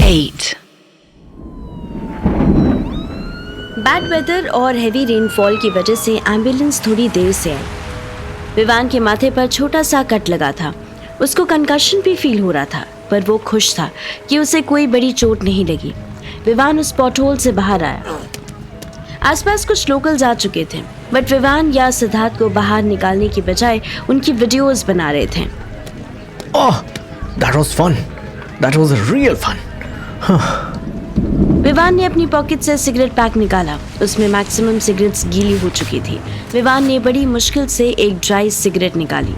8. Bad weather और heavy rainfall की वजह से एम्बुलेंस थोड़ी देर से आई। विवान के माथे पर छोटा सा कट लगा था। उसको कंकशन भी फील हो रहा था, पर वो खुश था कि उसे कोई बड़ी चोट नहीं लगी। विवान उस पॉटहोल से बाहर आया। आसपास कुछ लोकल्स आ चुके थे, बट विवान या सिद्धार्थ को बाहर निकालने की बजाय उनकी वीडियोस बना रहे थे। Oh, that was fun. That was real fun. Vivaan ने अपनी पॉकेट से सिगरेट पैक निकाला। उसमें मैक्सिमम सिगरेट्स गीली हो चुकी थी। विवान ने बड़ी मुश्किल से एक ड्राई सिगरेट निकाली।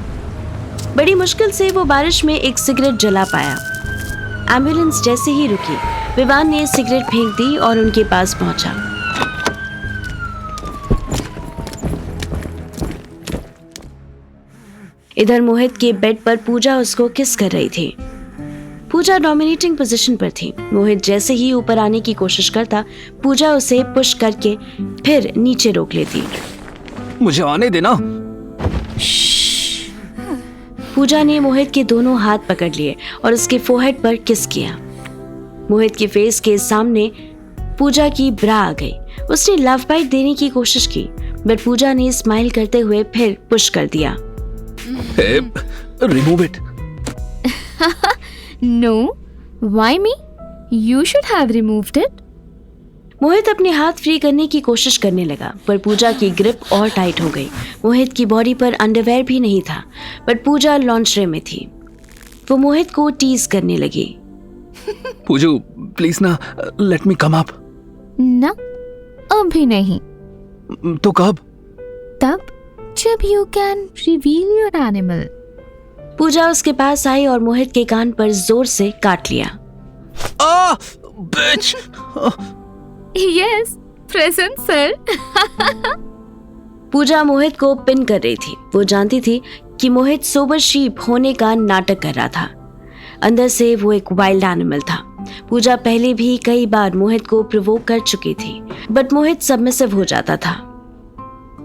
बड़ी मुश्किल से वो बारिश में एक सिगरेट जला पाया। एम्बुलेंस जैसे ही रुकी, विवान ने सिगरेट फेंक दी और उनके पास पहुंचा। इधर मोहित के बेड पर पूजा उसको किस कर रही थी। पूजा डोमिनेटिंग पोजीशन पर थी। मोहित जैसे ही ऊपर आने की कोशिश करता, पूजा उसे पुश करके फिर नीचे रोक लेती। मुझे आने देना। पूजा ने मोहित के दोनों हाथ पकड़ लिए और उसके फोरहेड पर किस किया। मोहित के फेस के सामने पूजा की ब्रा आ गई। उसने लव बाइट देने की कोशिश की, बट पूजा ने स्माइल करते हुए फिर पुश कर दिया। Remove it. No, why me? You should have removed it. मोहित अपने हाथ फ्री करने की कोशिश करने लगा, पर पूजा की ग्रिप और टाइट हो गई। मोहित की बॉडी पर अंडरवेयर भी नहीं था, बट पूजा लॉन्चरे में थी। वो मोहित को टीज करने लगी। पूजू, प्लीज ना, लेट मी कम अप। ना, अभी नहीं। तो कब? तब जब you can reveal your animal. पूजा उसके पास आई और मोहित के कान पर जोर से काट लिया। Bitch! Yes, present sir. पूजा मोहित को पिन कर रही थी। वो जानती थी कि मोहित सोबर शीप होने का नाटक कर रहा था। अंदर से वो एक वाइल्ड एनिमल था। पूजा पहले भी कई बार मोहित को प्रोवोक कर चुकी थी, बट मोहित सबमिसिव हो जाता था।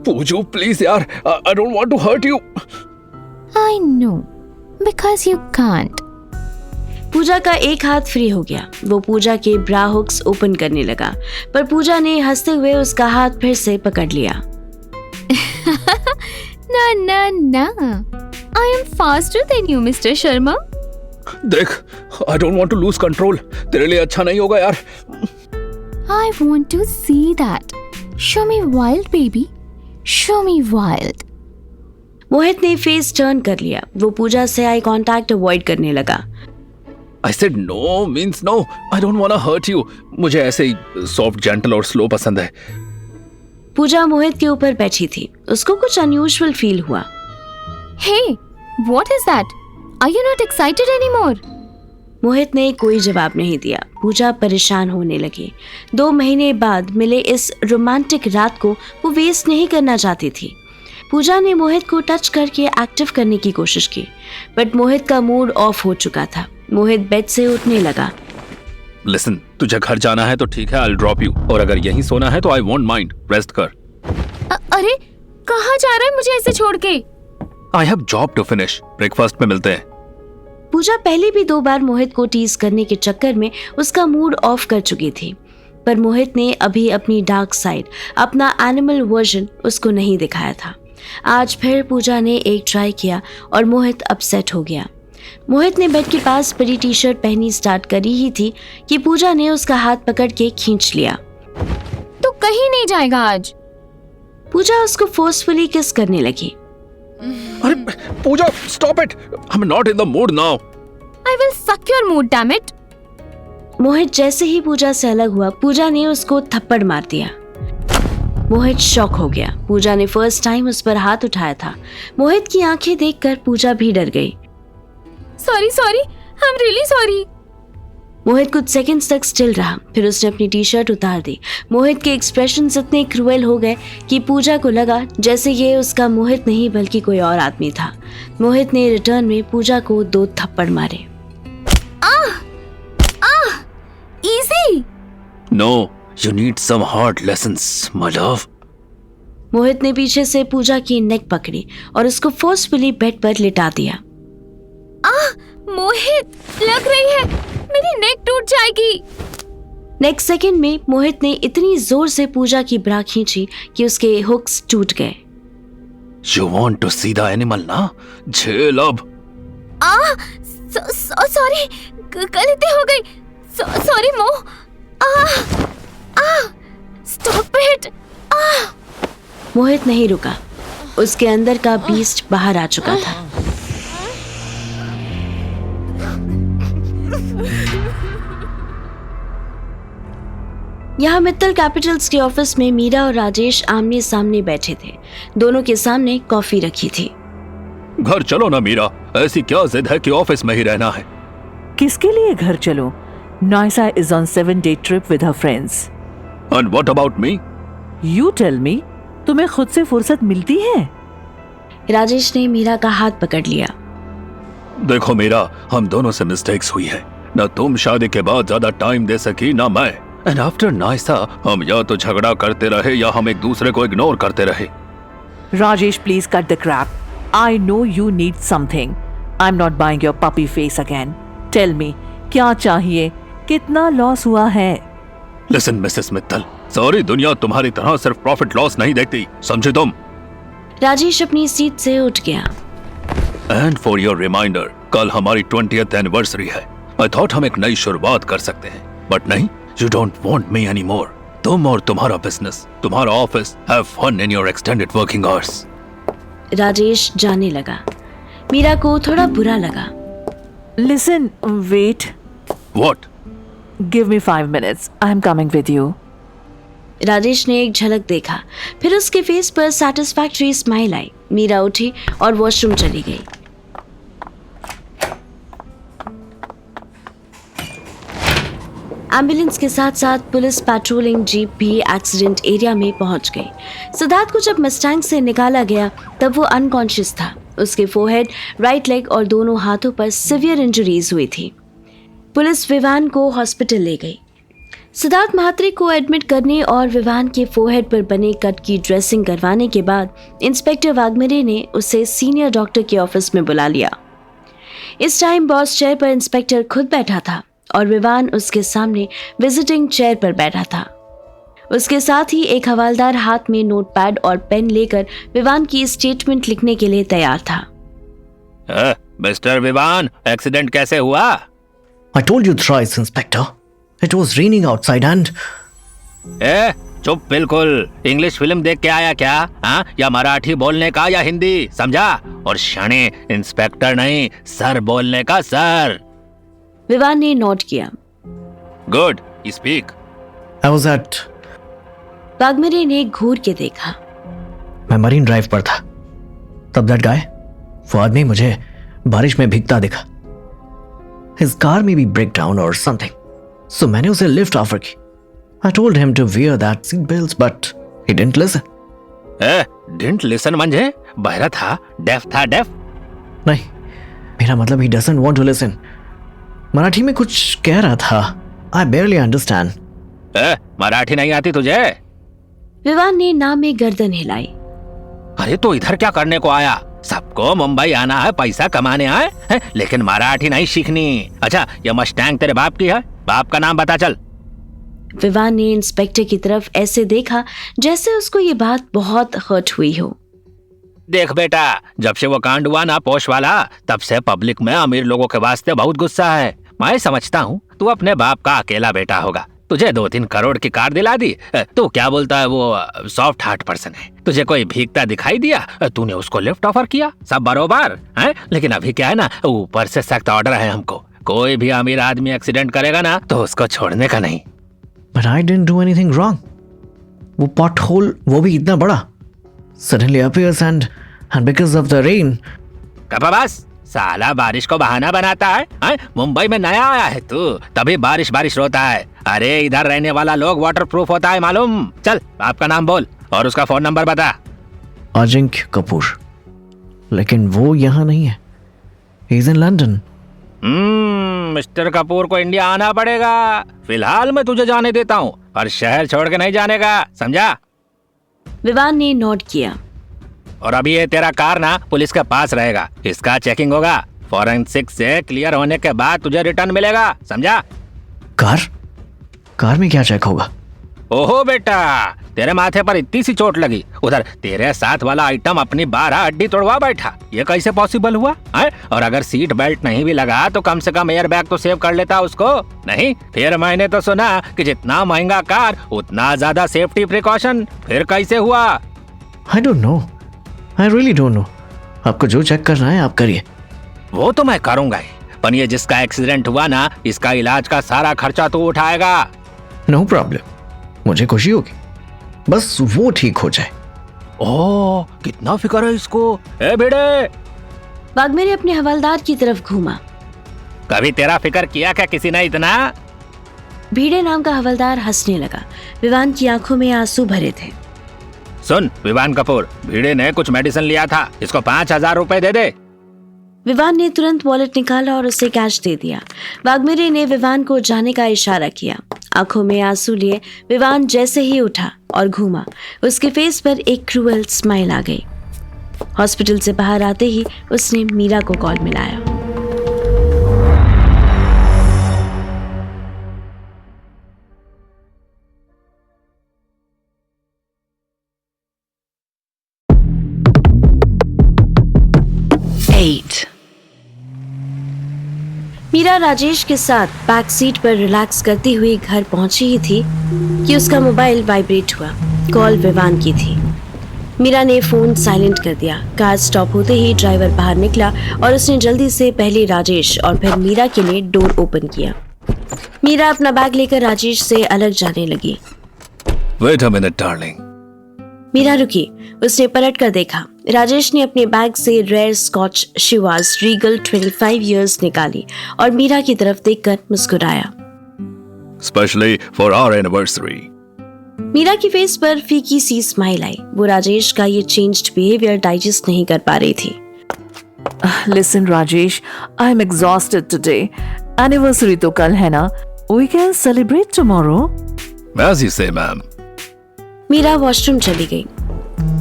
पूजू, प्लीज यार, I don't want to hurt you. I know, because you can't. पूजा का एक हाथ फ्री हो गया। वो पूजा के ब्रा हुक्स ओपन करने लगा, पर पूजा ने हंसते हुए उसका हाथ फिर से पकड़ लिया। ना, I am faster than you, Mr. Sharma. देख, I don't want to lose control. तेरे लिए अच्छा नहीं होगा यार। I want to see that. Show me wild, baby. Show me wild. मोहित ने फेस टर्न कर लिया। वो पूजा से आई कांटेक्ट अवॉइड करने लगा। I said no means no. I don't want to hurt you. मुझे ऐसे ही सॉफ्ट, जेंटल और स्लो पसंद है। पूजा मोहित के ऊपर बैठी थी। उसको कुछ अनयूजुअल फील हुआ। Hey, what is that? Are you not excited anymore? मोहित ने कोई जवाब नहीं दिया। पूजा परेशान होने लगी। 2 महीने बाद मिले इस रोमांटिक रात को वो वेस्ट नहीं करना चाहती थी। पूजा ने मोहित को टच करके एक्टिव करने की कोशिश की, बट मोहित का मूड ऑफ हो चुका था। मोहित बेड से उठने लगा। Listen, तुझे घर जाना है तो ठीक है, I'll drop you. और अगर यहीं सोना है तो I won't mind. Rest कर। अरे, कहाँ जा रहा है मुझे ऐसे छोड़ के? I have job to finish. Breakfast में मिलते हैं। पूजा पहले भी 2 बार मोहित को टीज करने के चक्कर में उसका मूड ऑफ कर चुकी थी, पर मोहित ने अभी अपनी डार्क साइड, अपना एनिमल वर्जन उसको नहीं दिखाया था। आज फिर पूजा ने एक ट्राई किया और मोहित अपसेट हो गया। मोहित ने बेड के पास बड़ी टी शर्ट पहनी स्टार्ट करी ही थी कि पूजा ने उसका हाथ पकड़ के खींच लिया। तो कहीं नहीं जाएगा आज। पूजा उसको फोर्सफुली किस करने लगी। अरे पूजा, stop it. I'm not in the mood now. I will suck your mood, damn it. मोहित जैसे ही पूजा से अलग हुआ, पूजा ने उसको थप्पड़ मार दिया। मोहित शॉक हो गया। पूजा ने फर्स्ट टाइम उस पर हाथ उठाया था। मोहित की आंखें देखकर पूजा भी डर गई। Sorry, I'm really sorry. मोहित कुछ सेकंड्स तक स्टिल रहा, फिर उसने अपनी टी शर्ट उतार दी। मोहित के एक्सप्रेशंस इतने क्रूएल हो गए कि पूजा को लगा जैसे ये उसका मोहित नहीं बल्कि कोई और आदमी था। मोहित ने रिटर्न में पूजा को 2 थप्पड़ मारे। Easy. No, you need some hard lessons, my love. मोहित ने पीछे से पूजा की नेक पकड़ी और उसको फोर्सफुली बेड पर लिटा दिया। मोहित, लग रही है। मेरी नेक टूट जाएगी। नेक्स्ट सेकंड में मोहित ने इतनी जोर से पूजा की ब्रा खींची कि उसके हुक्स टूट गए। You want to see the animal ना? झेल अब। सॉरी, गलती हो गई। सॉरी मो। Stop it. मोहित नहीं रुका, उसके अंदर का बीस्ट बाहर आ चुका था। यहाँ मित्तल कैपिटल्स के ऑफिस में मीरा और राजेश आमने सामने बैठे थे। दोनों के सामने कॉफी रखी थी। घर चलो ना मीरा, ऐसी क्या जिद है कि ऑफिस में ही रहना है? किसके लिए घर चलो? Naisa is on 7-day trip with her friends. And what about me? You tell me, तुम्हें खुद से फुर्सत मिलती है? राजेश ने मीरा का हाथ पकड़ लिया। देखो मीरा, हम दोनों से मिस्टेक्स हुई है। ना तुम शादी के बाद ज्यादा टाइम दे सकी ना मैं। एंड आफ्टर नाइसा हम या तो झगड़ा करते रहे या हम एक दूसरे को इग्नोर करते रहे। Rajesh, please cut the crap. I know you need something. I'm not buying your puppy face again. Tell me, क्या चाहिए? कितना लॉस हुआ है? लिसन मिसेस मित्तल, सारी दुनिया तुम्हारी तरह सिर्फ प्रॉफिट लॉस नहीं देखती, समझे तुम? राजेश अपनी सीट से उठ गया। एंड फॉर योर रिमाइंडर, कल हमारी 20th एनिवर्सरी है। आई थॉट हम एक नई शुरुआत कर सकते हैं, बट नहीं, you don't want me any more. तुम और तुम्हारा बिजनेस, तुम्हारा office, have fun in your extended working hours. Rajesh जाने लगा। मीरा को थोड़ा बुरा लगा। Listen, wait. What? Give me 5 minutes. I'm coming with you. Rajesh ने एक झलक देखा, फिर उसके फेस पर सैटिस्फैक्टरी स्माइल आई। मीरा उठी और वॉशरूम चली गई। एम्बुलेंस के साथ साथ पुलिस पैट्रोलिंग जीप भी एक्सीडेंट एरिया में पहुंच गई। सिद्धार्थ को जब मस्टैंग से निकाला गया तब वो अनकॉन्शियस था। उसके फोरहेड, राइट लेग और दोनों हाथों पर सिवियर इंजरीज हुई थी। पुलिस विवान को हॉस्पिटल ले गई। सिद्धार्थ महात्रे को एडमिट करने और विवान के फोरहेड पर बने कट की ड्रेसिंग करवाने के बाद इंस्पेक्टर वाघमेरे ने उसे सीनियर डॉक्टर के ऑफिस में बुला लिया। इस टाइम बॉस चेयर पर इंस्पेक्टर खुद बैठा था और विवान उसके सामने विजिटिंग चेयर पर बैठा था। उसके साथ ही एक हवालदार हाथ में नोटपैड और पेन लेकर विवान की स्टेटमेंट लिखने के लिए तैयार था। मिस्टर विवान, एक्सीडेंट कैसे हुआ? I told you thrice, Inspector. It was raining outside and... चुप बिल्कुल। इंग्लिश फिल्म देख के आया क्या? हाँ, या मराठी बोलने का या हिंदी, समझा? और शने इंस्पेक्टर नहीं, सर बोलने का सर। विवान ने नोट किया। Good, speak. I was at... वाघमेरे ने घूर के देखा। मैं मरीन ड्राइव पर था। तब दैट गाय, वो आदमी मुझे बारिश में भीगता दिखा। His car may be break down or something. So मैंने उसे लिफ्ट ऑफर की। I told him to wear that seat belts, but he didn't listen. Didn't listen म्हणजे बहरा था, डेफ था, डेफ? नहीं, मेरा मतलब he doesn't want to listen. Marathi में कुछ कह रहा था। I barely understand. मराठी नहीं आती तुझे? विवान ने नाम में गर्दन हिलाई। अरे तो इधर क्या करने को आया? सबको मुंबई आना है, पैसा कमाने आए हैं, लेकिन मराठी नहीं सीखनी। अच्छा, ये मस्टैंग तेरे बाप की है? बाप का नाम बता चल। विवान ने इंस्पेक्टर की तरफ ऐसे देखा जैसे उसको ये बात बहुत हर्ट हुई हो। देख बेटा, जब से वो कांड हुआ ना पोश वाला, तब से पब्लिक में अमीर लोगों के वास्ते बहुत गुस्सा है। मैं समझता हूँ तू अपने बाप का अकेला बेटा होगा। तुझे 2-3 करोड़ की कार दिला दी। तू क्या बोलता है, वो सॉफ्ट हार्ट पर्सन है। तुझे कोई भीगता दिखाई दिया, तूने उसको लिफ्ट ऑफर किया, सब बरोबर है। लेकिन अभी क्या है ना, ऊपर से सख्त ऑर्डर है हमको। कोई भी अमीर आदमी एक्सीडेंट करेगा ना तो उसको छोड़ने का नहीं। But I didn't do anything wrong. वो पॉट होल, वो भी इतना बड़ा, suddenly appears and because of the rain. बस साला बारिश को बहाना बनाता है? मुंबई में नया आया है तू, तभी बारिश बारिश रोता है। अरे इधर रहने वाला लोग वाटर प्रूफ होता है, मालूम? चल आपका नाम बोल और उसका फोन नंबर बता। अजिंक्य कपूर। लेकिन वो यहाँ नहीं है, he is in London. Mister Kapoor को इंडिया आना पड़ेगा। फिलहाल मैं तुझे जाने देता हूँ, पर शहर छोड़ के नहीं जाने का, समझा? विवान ने नोट किया। और अभी ये तेरा कार ना पुलिस के पास रहेगा, इसका चेकिंग होगा। फॉरेंसिक से क्लियर होने के बाद तुझे रिटर्न मिलेगा, समझा? कार में क्या चेक होगा? ओहो बेटा, तेरे माथे पर इतनी सी चोट लगी, उधर तेरे साथ वाला आइटम अपनी 12 हड्डी तोड़वा बैठा। ये कैसे पॉसिबल हुआ है? और अगर सीट बेल्ट नहीं भी लगा तो कम से कम एयर बैग तो सेव कर लेता उसको। नहीं, फिर मैंने तो सुना कि जितना महंगा कार उतना ज्यादा सेफ्टी प्रिकॉशन। फिर कैसे हुआ? I don't know, I really don't know. आपको जो चेक करना है आप करिए। वो तो मैं करूंगा ही, पर ये जिसका एक्सीडेंट हुआ ना, इसका इलाज का सारा खर्चा तो उठाएगा। नो प्रॉब्लम, मुझे खुशी होगी, बस वो ठीक हो जाए। ओह, कितना फिक्र है इसको। ए भिड़े, वाघमेरे अपने हवलदार की तरफ घूमा। कभी तेरा फिक्र किया क्या किसी ने इतना? भीड़े नाम का हवलदार हंसने लगा। विवान की आंखों में आंसू भरे थे। सुन विवान कपूर, भिड़े ने कुछ मेडिसिन लिया था, इसको 5,000 रुपए दे दे। विवान ने तुरंत वॉलेट निकाला और उसे कैश दे दिया। वाघमेरे ने विवान को जाने का इशारा किया। आंखों में आंसू लिए विवान जैसे ही उठा और घूमा, उसके फेस पर एक क्रूअल स्माइल आ गई। हॉस्पिटल से बाहर आते ही उसने मीरा को कॉल मिलाया। मीरा राजेश के साथ बैक सीट पर रिलैक्स करती हुई घर पहुंची ही थी कि उसका मोबाइल वाइब्रेट हुआ। कॉल विवान की थी। मीरा ने फोन साइलेंट कर दिया। कार स्टॉप होते ही ड्राइवर बाहर निकला और उसने जल्दी से पहले राजेश और फिर मीरा के लिए डोर ओपन किया। मीरा अपना बैग लेकर राजेश से अलग जाने लगी। Wait a minute, darling. Meera रुकी। उसने पलट कर देखा। राजेश ने अपने बैग से rare scotch Chivas Regal 25 years निकाली और मीरा की तरफ देखकर मुस्कुराया। Especially for our anniversary. Meera की फेस पर फीकी सी स्माइल आई। वो राजेश का ये चेंज्ड बिहेवियर डाइजेस्ट नहीं कर पा रही थी। Listen, Rajesh, I'm exhausted today. Anniversary तो कल है ना? We can celebrate tomorrow. As you say, ma'am. Meera washroom चली गई।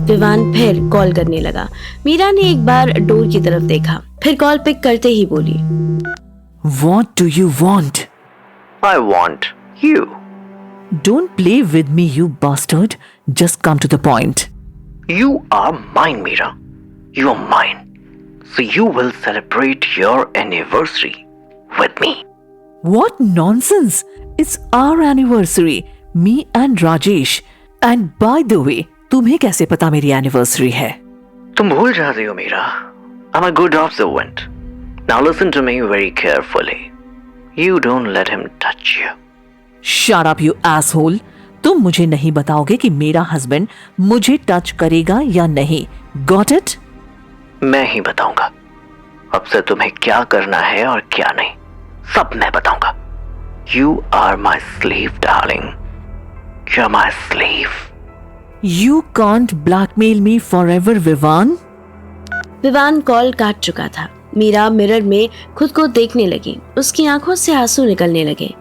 विवान फिर कॉल करने लगा। मीरा ने एक बार डोर की तरफ देखा, फिर कॉल पिक करते ही बोली, What do you want? I want you. Don't play with me, you bastard. Just come to the point. You are mine, Meera. You are mine. So you will celebrate your anniversary with me. What nonsense! It's our anniversary. Me and Rajesh. And by the way, तुम्हें कैसे पता मेरी anniversary है? तुम भूल जाते हो Meera. I'm a good observant. Now listen to me very carefully. You don't let him touch you. Shut up, you asshole! तुम मुझे नहीं बताओगे कि मेरा हस्बैंड मुझे टच करेगा या नहीं। Got it? मैं ही बताऊंगा। अब से तुम्हें क्या करना है और क्या नहीं, सब मैं बताऊंगा। You are my slave, darling. You're my slave. You can't blackmail me forever, Vivan. Vivan call काट चुका था। मीरा मिरर में खुद को देखने लगी। उसकी आंखों से आंसू निकलने लगे।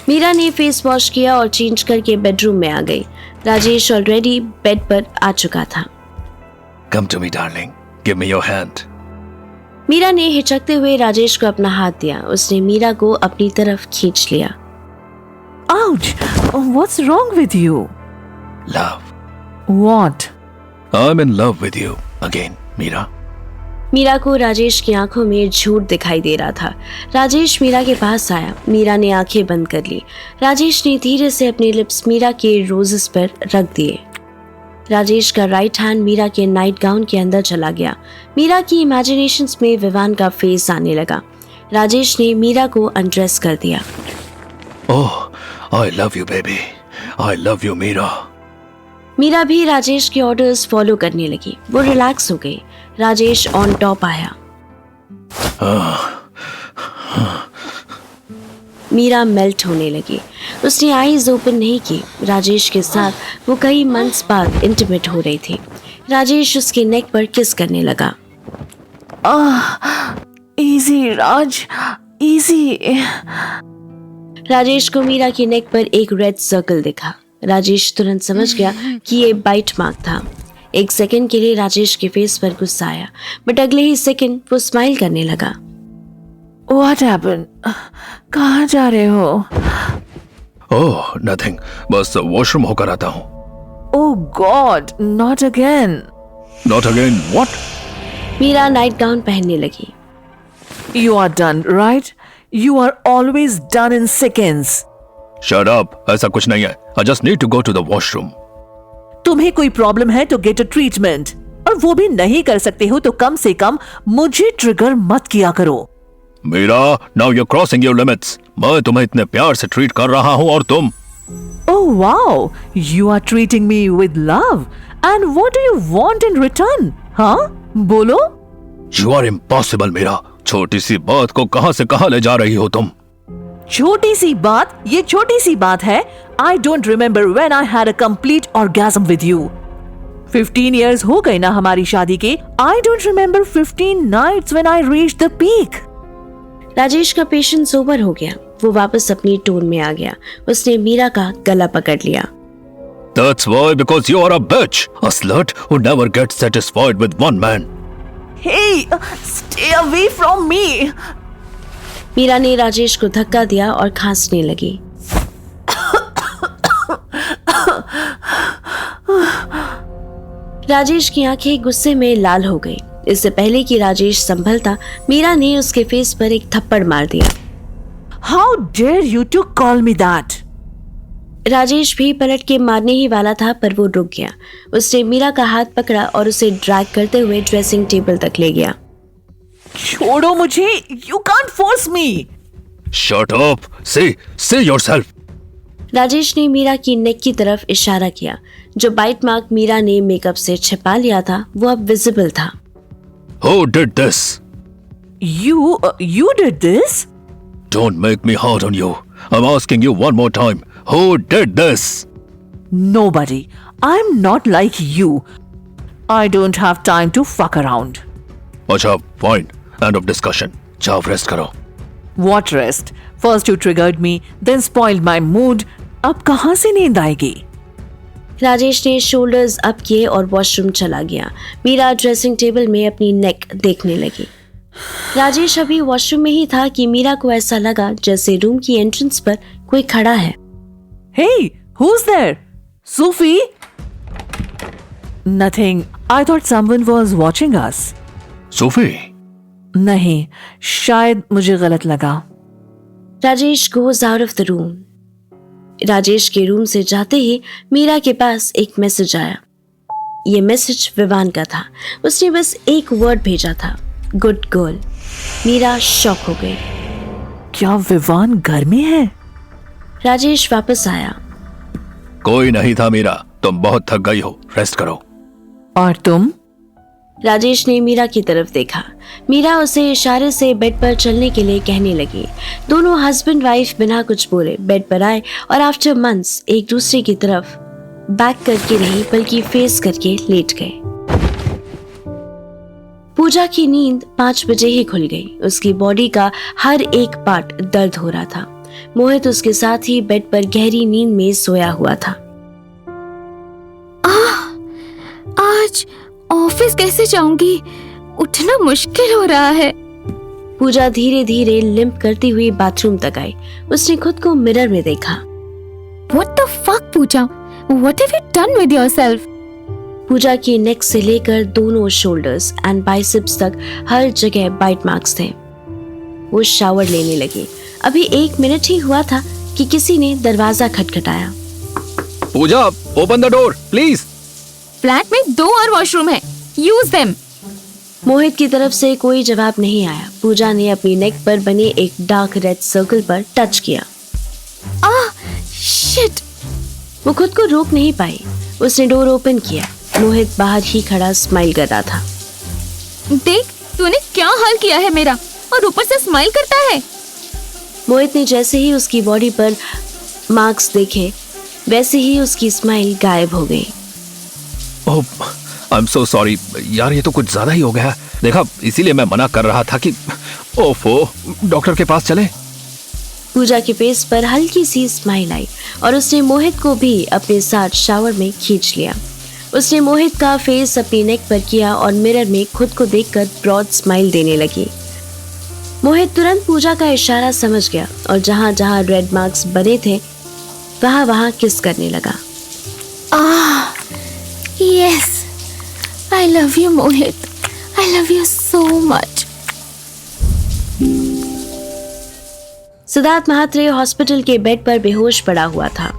मीरा ने फेस वॉश किया और चेंज करके बेडरूम में आ गई। राजेश ऑलरेडी बेड पर आ चुका था। Come to me, darling. Give me your hand. Meera ने हिचकते हुए राजेश को अपना हाथ दिया। उसने मीरा को अपनी तरफ खींच लिया। Ouch! What's wrong with you? Love. What? I'm in love with you again, Meera. Meera को राजेश की आंखों में झूठ दिखाई दे रहा था। राजेश मीरा के पास आया। मीरा ने आंखें बंद कर ली। राजेश ने धीरे से अपने लिप्स मीरा के रोजेस पर रख दिए। राजेश का राइट हैंड मीरा के नाइट गाउन के अंदर चला गया। मीरा की इमेजिनेशंस में विवान का फेस आने लगा। राजेश ने मीरा को अनड्रेस कर दिया। Oh, I love you, baby. I love you, Meera. Meera भी राजेश के ऑर्डर्स फॉलो करने लगी। वो रिलैक्स हो गई। राजेश ऑन टॉप आया। मीरा मेल्ट होने लगी। उसने आईज ओपन नहीं की। राजेश के साथ वो कई मंथ्स बाद इंटीमेट हो रही थी। राजेश उसके नेक पर किस करने लगा। Easy, Raj. Easy. राजेश को मीरा की नेक पर एक रेड सर्कल दिखा। राजेश तुरंत समझ गया कि ये बाइट मार्क था। एक सेकंड के लिए राजेश के फेस पर गुस्सा आया, बट अगले ही सेकंड वो स्माइल करने लगा। What happened? कहाँ जा रहे हो? ओह नथिंग, बस वॉशरूम होकर आता हूँ। Oh God, not again. Not again what? Meera night gown पहनने लगी। You are done, right? You are always done in seconds. Shut up, ऐसा कुछ नहीं है। I just need to go to the washroom. तुम्हें कोई प्रॉब्लम है तो गेट अ ट्रीटमेंट, और वो भी नहीं कर सकते हो तो कम से कम मुझे ट्रिगर मत किया करो। Meera, now you crossing your limits. मैं तुम्हें इतने प्यार से ट्रीट कर रहा हूँ और तुम। Oh wow, you are treating me with love. And what do you want in return? हाँ, बोलो। You are impossible Meera. छोटी सी बात को कहां से कहां ले जा रही हो तुम? छोटी सी बात, ये छोटी सी बात है। I don't remember when I had a complete orgasm with you. 15 years हो गए ना हमारी शादी के। I don't remember 15 nights when I reached the peak. Rajesh का पेशेंस ओवर हो गया। वो वापस अपनी टोन में आ गया। उसने मीरा का गला पकड़ लिया। That's why, because you are a bitch, a slut who never gets satisfied with one man. Hey, stay away from me. Meera ने राजेश को धक्का दिया और खांसने लगी। राजेश की आंखें गुस्से में लाल हो गई। इससे पहले कि राजेश संभलता, मीरा ने उसके फेस पर एक थप्पड़ मार दिया। How dare you to call me that? Rajesh भी पलट के मारने ही वाला था, पर वो रुक गया। उसने मीरा का हाथ पकड़ा और उसे ड्रैग करते हुए ड्रेसिंग टेबल तक ले गया। छोड़ो मुझे, you can't force me. Shut up. See yourself. Rajesh ने मीरा की नेक की तरफ इशारा किया। जो बाइट मार्क मीरा ने मेकअप से छिपा लिया था, वो अब विजिबल था। Who did this? You did this? Don't make me hard on you. I'm asking you one more time. Who did this? Nobody. I'm not like you. I don't have time to fuck around. अच्छा, fine. End of discussion. जाओ rest करो। What rest? First you triggered me, then spoiled my mood. अब कहाँ से नींद आएगी? राजेश ने shoulders up किए और वॉशरूम चला गया। मीरा ड्रेसिंग टेबल में अपनी नेक देखने लगी। राजेश अभी वॉशरूम में ही था कि मीरा को ऐसा लगा जैसे रूम की एंट्रेंस पर कोई खड़ा है। Hey, who's there? Sophie? Nothing. I thought someone was watching us. Sophie? नहीं, शायद मुझे गलत लगा। Rajesh goes out of the room. Rajesh के रूम से जाते ही मीरा के पास एक मैसेज आया। ये मैसेज विवान का था। उसने बस एक वर्ड भेजा था, गुड गर्ल। मीरा शॉक हो गई। क्या विवान घर में है? राजेश वापस आया। कोई नहीं था मीरा, तुम बहुत थक गई हो, रेस्ट करो। और तुम? राजेश ने मीरा की तरफ देखा। मीरा उसे इशारे से बेड पर चलने के लिए कहने लगी। दोनों हस्बैंड वाइफ बिना कुछ बोले बेड पर आए और आफ्टर मंथ्स एक दूसरे की तरफ बैक करके नहीं बल्कि फेस करके लेट गए। पूजा की नींद 5 बजे ही खुल गई। उसकी बॉडी का हर एक पार्ट दर्द हो रहा था। मोहित उसके साथ ही बेड पर गहरी नींद में सोया हुआ था। आज ऑफिस कैसे जाऊंगी? उठना मुश्किल हो रहा है। पूजा धीरे धीरे लिम्प करती हुई बाथरूम तक आई। उसने खुद को मिरर में देखा। What the fuck, Puja? What have you done with yourself? पूजा की नेक से लेकर दोनों शोल्डर्स एंड बाइसेप्स तक हर जगह बाइट मार्क्स थे। वो शावर लेने लगी। अभी 1 मिनट ही हुआ था कि किसी ने दरवाजा खटखटाया। Puja, open the door please. Flat में 2 और वॉशरूम है, यूज देम। मोहित की तरफ से कोई जवाब नहीं आया। पूजा ने अपनी नेक पर बने एक डार्क रेड सर्कल पर टच किया। शिट। वो खुद को रोक नहीं पाई। उसने डोर ओपन किया। मोहित बाहर ही खड़ा स्माइल कर रहा था। देख, तूने क्या हाल किया है मेरा, और ऊपर से स्माइल करता है। मोहित ने जैसे ही उसकी बॉडी पर मार्क्स देखे, वैसे ही उसकी स्माइल गायब हो गई। ओह, आई एम सो सॉरी यार, ये तो कुछ ज्यादा ही हो गया। देखा, इसीलिए मैं मना कर रहा था कि ओफो, डॉक्टर के पास चले। पूजा के फेस पर हल्की सी स्माइल आई और उसने मोहित को भी अपने साथ शावर में खींच लिया। उसने मोहित का फेस अपनी नेक पर किया और मिरर में खुद को देखकर ब्रॉड स्माइल देने लगी। मोहित तुरंत पूजा का इशारा समझ गया और जहां जहां रेड मार्क्स बने थे वहां वहां किस करने लगा। Yes, I love you, Mohit. I love you so much. Siddharth Mhatre hospital के बेड पर बेहोश पड़ा हुआ था।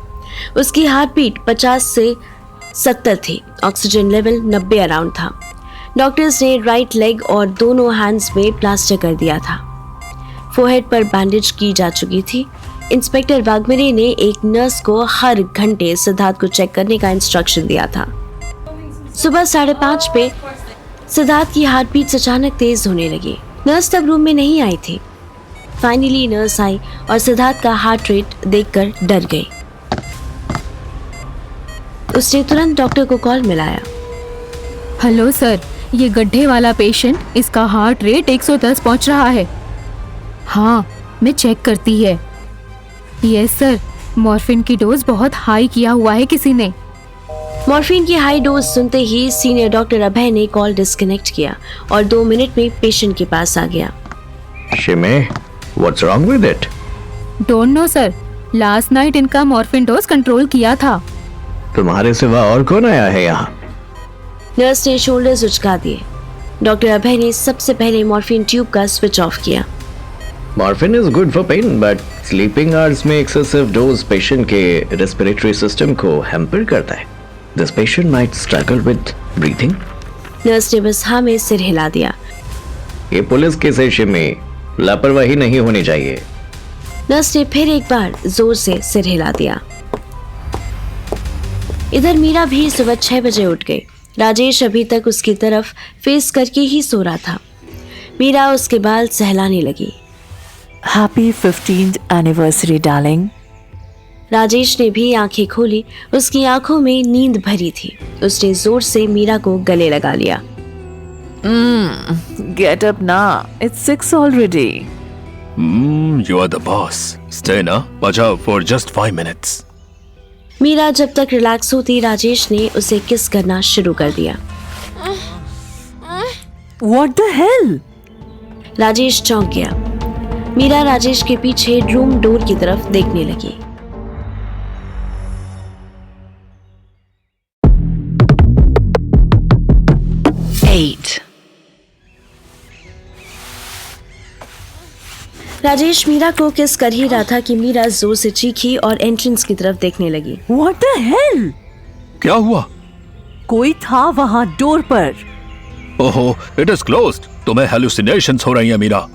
उसकी हार्ट बीट 50 से 70 थी। ऑक्सीजन लेवल 90 अराउंड था। डॉक्टर्स ने राइट लेग और दोनों हैंड्स में प्लास्टर कर दिया था। फोरहेड पर बैंडेज की जा चुकी थी। इंस्पेक्टर वाघमेरे ने एक नर्स को हर घंटे सिद्धार्थ को चेक करने का इंस्ट्रक्शन दिया था। सुबह 5:30 पे सिद्धार्थ की हार्ट बीट अचानक तेज होने लगी। नर्स तब रूम में नहीं आई थी। फाइनली नर्स आई और सिद्धार्थ का हार्ट रेट देखकर डर गई। उसने तुरंत डॉक्टर को कॉल मिलाया। हेलो सर, ये गड्ढे वाला पेशेंट, इसका हार्ट रेट 110 पहुंच रहा है। हाँ, मैं चेक करती है। यस सर, मॉर्फिन की डोज बहुत हाई किया हुआ है किसी ने। मॉर्फिन की हाई डोज सुनते ही सीनियर डॉक्टर अभय ने कॉल डिस्कनेक्ट किया और 2 मिनट में पेशेंट के पास आ गया। शिमे, what's wrong with it? Don't know sir, last night इनका मॉर्फिन डोज कंट्रोल किया था। तुम्हारे सिवा और कौन आया है यहाँ? नर्स ने शोल्डर्स उचका दिए। डॉक्टर अभय ने सबसे पहले मॉर्फिन ट्यूब का स्विच ऑफ किया। Morphine is good for pain, but sleeping hours में एक्सेसिव डोज पेशेंट के रेस्पिरेटरी सिस्टम को हैम्पर करता है। This patient might struggle with breathing. Nurse ने बस हाँ में सिर हिला दिया। ये पुलिस केस है शिमे, लापरवाही नहीं होनी चाहिए। नर्स ने फिर एक बार जोर से सिर हिला दिया। इधर मीरा भी सुबह 6 बजे उठ गई। राजेश अभी तक उसकी तरफ फेस करके ही सो रहा था। मीरा उसके बाल सहलाने लगी। Happy 15th anniversary, darling. Rajesh ने भी आंखें खोली। उसकी आंखों में नींद भरी थी। उसने जोर से मीरा को गले लगा लिया। Get up now. It's 6 already. You are the boss. Stay na, बचाओ for just 5 minutes. मीरा जब तक रिलैक्स होती, राजेश ने उसे किस करना शुरू कर दिया। What the hell? राजेश चौंक गया। मीरा राजेश के पीछे रूम डोर की तरफ देखने लगी। राजेश मीरा को किस कर ही रहा था कि मीरा जोर से चीखी और एंट्रेंस की तरफ देखने लगी। What the hell? क्या हुआ? कोई था वहाँ डोर पर। ओहो, it is closed. तुम्हें hallucinations हो रही हैं Meera.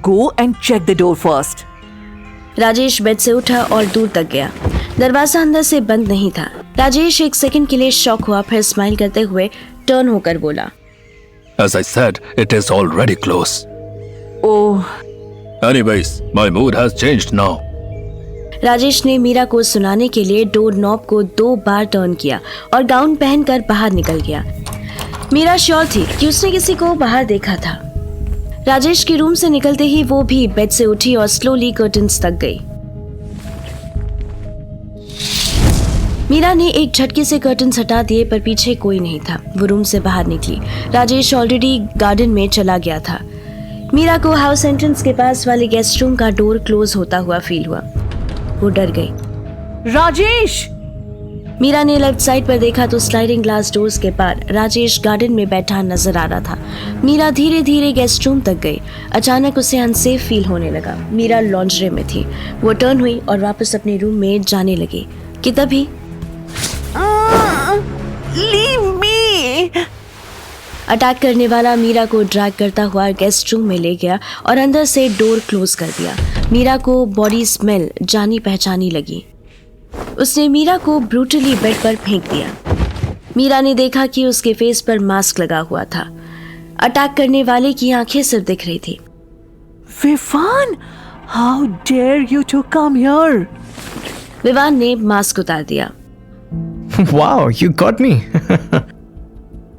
Go and check the door first. Rajesh bed से उठा और दूर तक गया। दरवाजा अंदर से बंद नहीं था। राजेश एक सेकंड के लिए शॉक हुआ, फिर स्माइल करते हुए टर्न होकर बोला, As I said, it is already closed. Oh, Anyways, my mood has changed now. Rajesh ने मीरा को सुनाने के लिए डोर नॉब को 2 बार टर्न किया और गाउन पहनकर बाहर निकल गया। मीरा श्योर थी कि उसने किसी को बाहर देखा था। राजेश के रूम से निकलते ही वो भी बेड से उठी और स्लोली कर्टन्स तक गई। मीरा ने एक झटके से कर्टन्स हटा दिए, पर पीछे कोई नहीं था। वो रूम से बाहर निकली। राजेश ऑलरेडी गार्डन में चला गया था। मीरा को हाउस एंट्रेंस के पास वाले गेस्ट रूम का डोर क्लोज होता हुआ फील हुआ। वो डर गई। राजेश! मीरा ने लेफ्ट साइड पर देखा तो स्लाइडिंग ग्लास डोर्स के पार राजेश गार्डन में बैठा नजर आ रहा था। मीरा धीरे धीरे गेस्ट रूम तक गई। अचानक उसे अनसेफ फील होने लगा। मीरा लॉन्ड्री में थी। वो टर्न हुई और वापस अपने रूम में जाने लगी कि तभी Leave me! अटैक करने वाला मीरा को ड्रैग करता हुआ गेस्ट रूम में ले गया और अंदर से डोर क्लोज कर दिया। मीरा को बॉडी स्मेल जानी पहचानी लगी। उसने मीरा को ब्रूटली बेड पर फेंक दिया। मीरा ने देखा कि उसके फेस पर मास्क लगा हुआ था। अटैक करने वाले की आंखें सिर्फ दिख रही थी। Vivaan, how dare you to come here? Vivaan ने मास्क उतार दिया। Wow, you got me.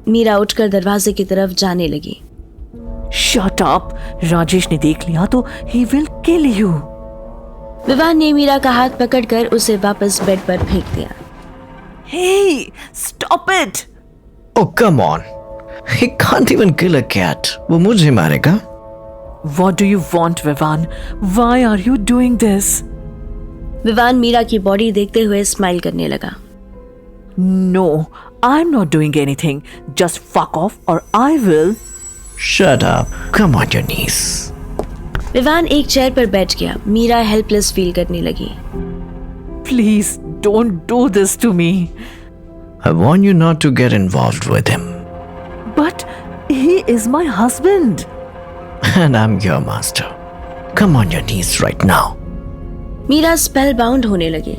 Meera उठकर दरवाजे की तरफ जाने लगी। Shut up! राजेश ने देख लिया तो he will kill you. Vivaan ने मीरा का हाथ पकड़कर उसे वापस बेड पर फेंक दिया। Hey, stop it! Oh, come on. He can't even kill a cat. वो मुझे मारेगा। What do you want, Vivan? Why are you doing this? Vivaan Meera की बॉडी देखते हुए स्माइल करने लगा। No, I'm not doing anything. Just fuck off or I will. Shut up. Come on your knees. Vivaan एक chair पर बैठ गया। मीरा हेल्पलेस फील करने लगी। Please don't do this to me. I want you not to get involved with him. But he is my husband. And I'm your master. Come on your knees right now. Meera spellbound होने लगी।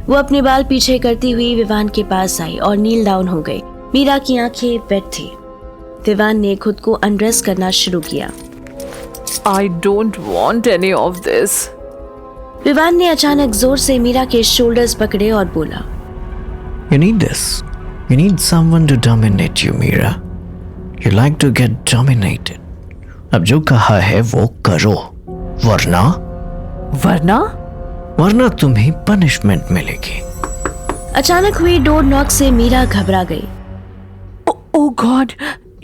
वो अपने बाल पीछे करती हुई विवान के पास आई और नील डाउन हो गई। मीरा की आंखें वेट थी। विवान ने खुद को अनड्रेस करना शुरू किया। I don't want any of this. Vivaan ने अचानक जोर से मीरा के शोल्डर्स पकड़े और बोला, You need this. You need someone to dominate you, Mira. You like to get dominated. अब जो कहा है वो करो, वरना Varna? तुम्हें पनिशमेंट मिलेगी। अचानक हुई डोर नॉक से मीरा घबरा गई। Oh God,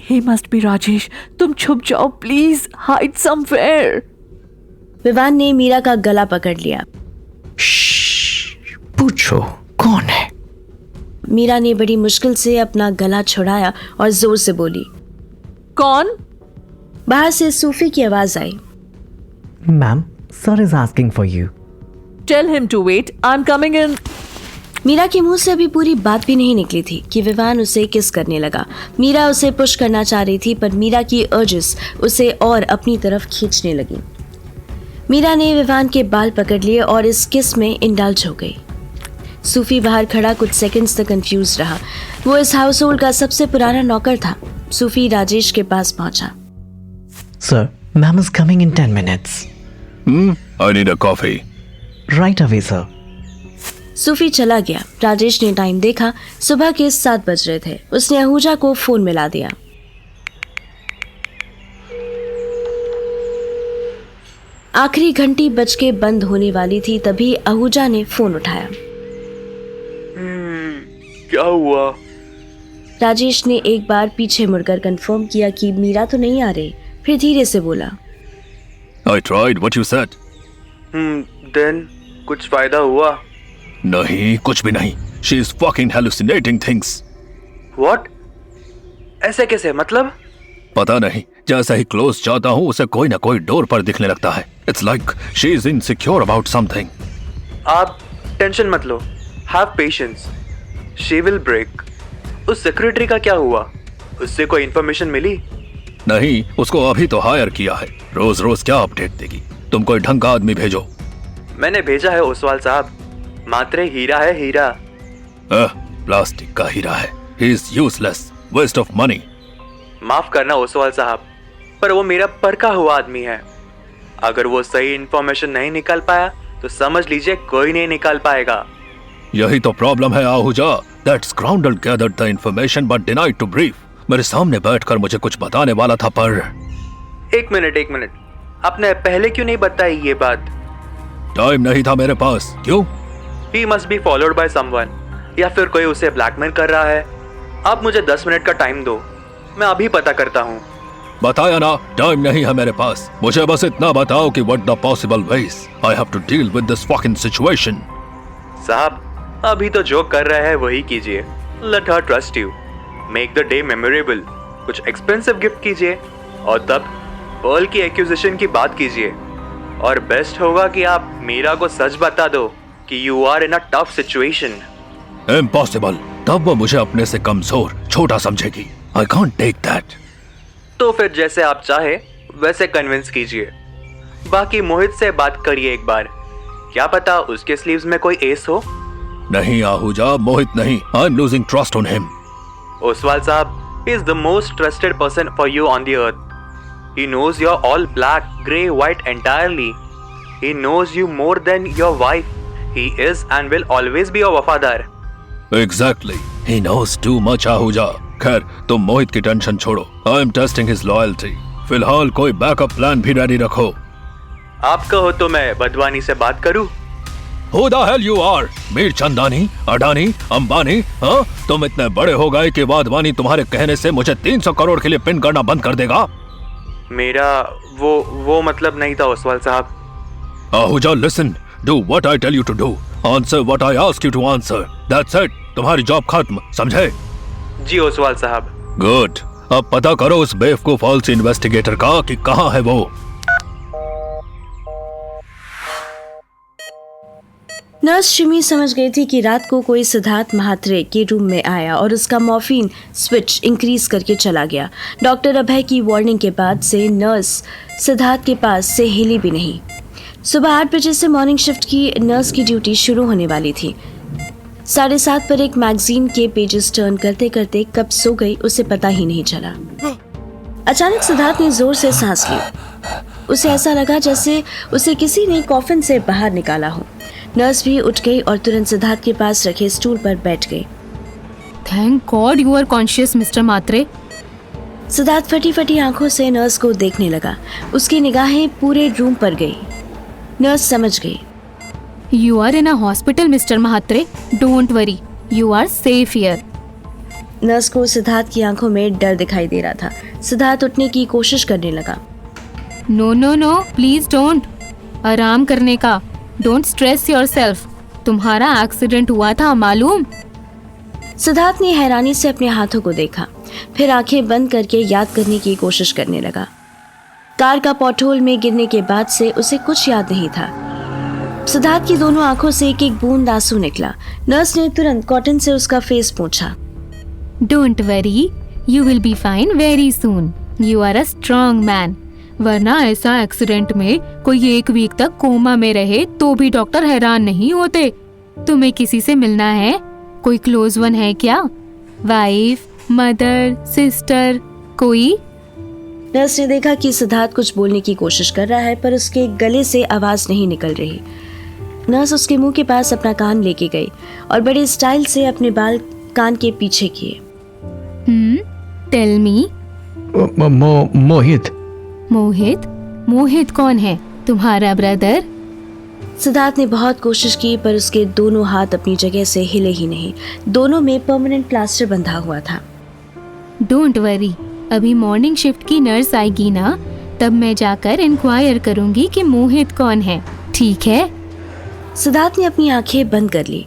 he must be Rajesh. तुम छुप जाओ please. Hide somewhere. विवान ने मीरा का गला पकड़ लिया। पूछो कौन है? मीरा ने बड़ी मुश्किल से अपना गला छुड़ाया और जोर से बोली। कौन? बाहर से सूफी की आवाज आई। Ma'am, sir is asking for you. Tell him to wait. I'm coming in. Meera के मुंह से अभी पूरी बात भी नहीं निकली थी कि विवान उसे किस करने लगा। मीरा उसे पुश करना चाह रही थी पर मीरा की अर्जेस उसे और अपनी तरफ खींचने लगी। मीरा ने विवान के बाल पकड़ लिए और इस किस में इंडल्ज हो गई। सूफी बाहर खड़ा कुछ सेकंड्स तक कंफ्यूज रहा। वो इस हाउस होल्ड का सबसे पुराना नौकर था। सूफी राजेश के पास पहुंचा। Sir, ma'am is coming in 10 minutes. I need a coffee. Right away, sir. सूफी चला गया। राजेश ने टाइम देखा, सुबह के 7 बज रहे थे। उसने आहूजा को फोन मिला दिया। आखिरी घंटी बज के बंद होने वाली थी, तभी आहूजा ने फोन उठाया। क्या हुआ? राजेश ने एक बार पीछे मुड़कर कंफर्म किया कि मीरा तो नहीं आ रही, फिर धीरे से बोला, I tried what you said. Then कुछ फायदा हुआ? नहीं, कुछ भी नहीं. She is fucking hallucinating things. What? ऐसे कैसे? मतलब? पता नहीं, जैसा ही क्लोज जाता हूँ उसे कोई ना कोई डोर पर दिखने लगता है. It's like she is insecure about something. आप टेंशन मत लो. Have patience. She will break. उस सेक्रेटरी का क्या हुआ? उससे कोई इन्फॉर्मेशन मिली? नहीं, उसको अभी तो हायर किया है. रोज रोज क्या अपडेट देगी? तुम कोई ढंग का आदमी भेजो. मैंने भेजा है ओसवाल साहब. मात्र हीरा है, हीरा. प्लास्टिक का हीरा है. He is useless. Waste of money. माफ करना ओसवाल साहब, पर वो मेरा परखा हुआ आदमी है. अगर वो सही इन्फॉर्मेशन नहीं निकाल पाया तो समझ लीजिए कोई नहीं निकाल पाएगा. यही तो प्रॉब्लम है Ahuja. That scoundrel gathered the information but denied to brief. मेरे सामने बैठकर मुझे कुछ बताने वाला था पर. एक मिनट. आपने पहले क्यों नहीं बताई ये बात? टाइम नहीं था मेरे पास. क्यों? He must be followed by someone. या फिर कोई उसे ब्लैकमेल कर रहा है. आप मुझे 10 मिनट का टाइम दो, मैं अभी पता करता हूँ. बताया ना, टाइम नहीं है मेरे पास. मुझे बस इतना बताओ कि what the possible ways I have to deal with this fucking situation. साहब, अभी तो जो कर रहे हैं वही कीजिए. Let her trust you. Make the day memorable. कुछ एक्सपेंसिव गिफ्ट कीजिए और तब पर्ल की एक्यूजिशन की बात कीजिए. और बेस्ट होगा कि आप मीरा को सच बता दो कि you are in a tough situation. Impossible. तब वो मुझे अपने से कमजोर, छोटा समझेगी. I can't take that. तो फिर जैसे आप चाहे वैसे कन्विंस कीजिए. बाकी मोहित से बात करिए एक बार. क्या पता उसके स्लीव्स में कोई एस हो. नहीं आहूजा, मोहित नहीं. I'm losing trust on him. Oswal साहब, he is the most trusted person for you on the earth. He knows you're all black, grey, white entirely. He knows you more than your wife. He is and will always be your वफादार. Exactly. He knows too much Ahuja. खैर, तुम मोहित की tension छोड़ो. I'm testing his loyalty. फिलहाल कोई backup plan भी ready रखो. आप कहो तो मैं बदवानी से बात करूं? Who the hell you are? Mir Chandani, Adani, Ambani, हाँ? तुम इतने बड़े हो गए कि वाधवानी तुम्हारे कहने से मुझे 300 करोड़ के लिए पिन करना बंद कर देगा? मेरा वो मतलब नहीं था ओसवाल साहब। Ahuja listen, do what I tell you to do, answer what I ask you to answer, that's it, तुम्हारी जॉब खत्म, समझे? जी ओसवाल साहब। गुड, अब पता करो उस बेवकूफ फॉल्स इन्वेस्टिगेटर का कि कहाँ है वो। नर्स शिमी समझ गई थी कि रात को कोई सिद्धार्थ महात्रे के रूम में आया और उसका मॉर्फिन स्विच इंक्रीज करके चला गया। डॉक्टर अभय की वार्निंग के बाद से नर्स सिद्धार्थ के पास से हिली भी नहीं। सुबह 8 बजे से मॉर्निंग शिफ्ट की नर्स की ड्यूटी शुरू होने वाली थी। 7:30 पर एक मैगजीन के पेजेस टर्न करते करते कब सो गई उसे पता ही नहीं चला। अचानक सिद्धार्थ ने जोर से सांस ली। उसे ऐसा लगा जैसे उसे किसी ने कॉफिन से बाहर निकाला हो। नर्स भी उठ गई और तुरंत सिद्धार्थ के पास रखे स्टूल पर बैठ गई। Thank God you are conscious mister Mhatre. Siddharth फटी फटी आंखों से नर्स को देखने लगा। उसकी निगाहें पूरे रूम पर गई। नर्स समझ गई। You are in a hospital mister Mhatre, don't worry, you are safe here. Nurse को सिद्धार्थ की आंखों में डर दिखाई दे रहा था। सिद्धार्थ उठने की कोशिश करने लगा। No no no, please don't, आराम करने का, डोंट स्ट्रेस योरसेल्फ, तुम्हारा एक्सीडेंट हुआ था मालूम। सिद्धार्थ ने हैरानी से अपने हाथों को देखा, फिर आंखें बंद करके याद करने की कोशिश करने लगा। कार का पॉटहोल में गिरने के बाद से उसे कुछ याद नहीं था। सिद्धार्थ की दोनों आंखों से एक एक बूंद आंसू निकला। नर्स ने तुरंत कॉटन से उसका फेस पोंछा। Don't worry, you will be fine very soon, you are a strong man. वरना ऐसा एक्सीडेंट में कोई 1 वीक तक कोमा में रहे तो भी डॉक्टर हैरान नहीं होते। तुम्हें किसी से मिलना है? कोई क्लोज वन है क्या? वाइफ, मदर, सिस्टर, कोई? नर्स ने देखा कि सिद्धार्थ कुछ बोलने की कोशिश कर रहा है पर उसके गले से आवाज नहीं निकल रही। नर्स उसके मुंह के पास अपना कान लेके गई और बड़े स्टाइल से अपने बाल कान के पीछे किए। Tell me. मोहित। मोहित? मोहित कौन है? तुम्हारा ब्रदर? सिद्धार्थ ने बहुत कोशिश की पर उसके दोनों हाथ अपनी जगह से हिले ही नहीं। दोनों में परमानेंट प्लास्टर बंधा हुआ था। डोंट वरी, अभी मॉर्निंग शिफ्ट की नर्स आएगी ना, तब मैं जाकर इंक्वायर करूंगी कि मोहित कौन है, ठीक है? सिद्धार्थ ने अपनी आंखें बंद कर ली।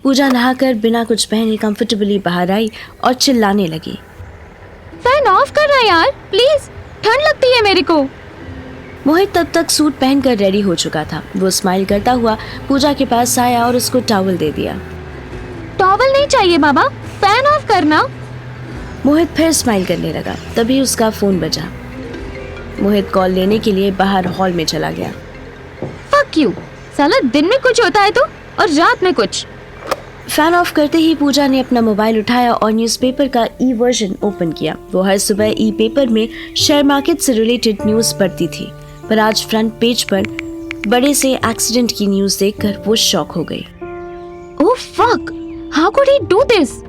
पूजा नहाकर बिना कुछ पहने कंफर्टेबली बाहर आई और चिल्लाने लगी। फैन ऑफ करना यार, प्लीज, ठंड लगती है मेरे को। मोहित तब तक सूट पहनकर रेडी हो चुका था। वो स्माइल करता हुआ पूजा के पास आया और उसको टॉवल दे दिया। टॉवल नहीं चाहिए बाबा, फैन ऑफ करना। मोहित फिर स्माइल करने लगा। तभी उसका फोन बजा। मोहित कॉल लेने के लिए बाहर हॉल में चला गया। फक यू, साला दिन में कुछ होता है तो और रात में कुछ। फैन ऑफ करते ही पूजा ने अपना मोबाइल उठाया और न्यूज़पेपर का ई वर्जन ओपन किया। वो हर सुबह ई पेपर में शेयर मार्केट से रिलेटेड न्यूज़ पढ़ती थी, पर आज फ्रंट पेज पर बड़े से एक्सीडेंट की न्यूज़ देखकर वो शॉक हो गई। Oh fuck, how could he do this?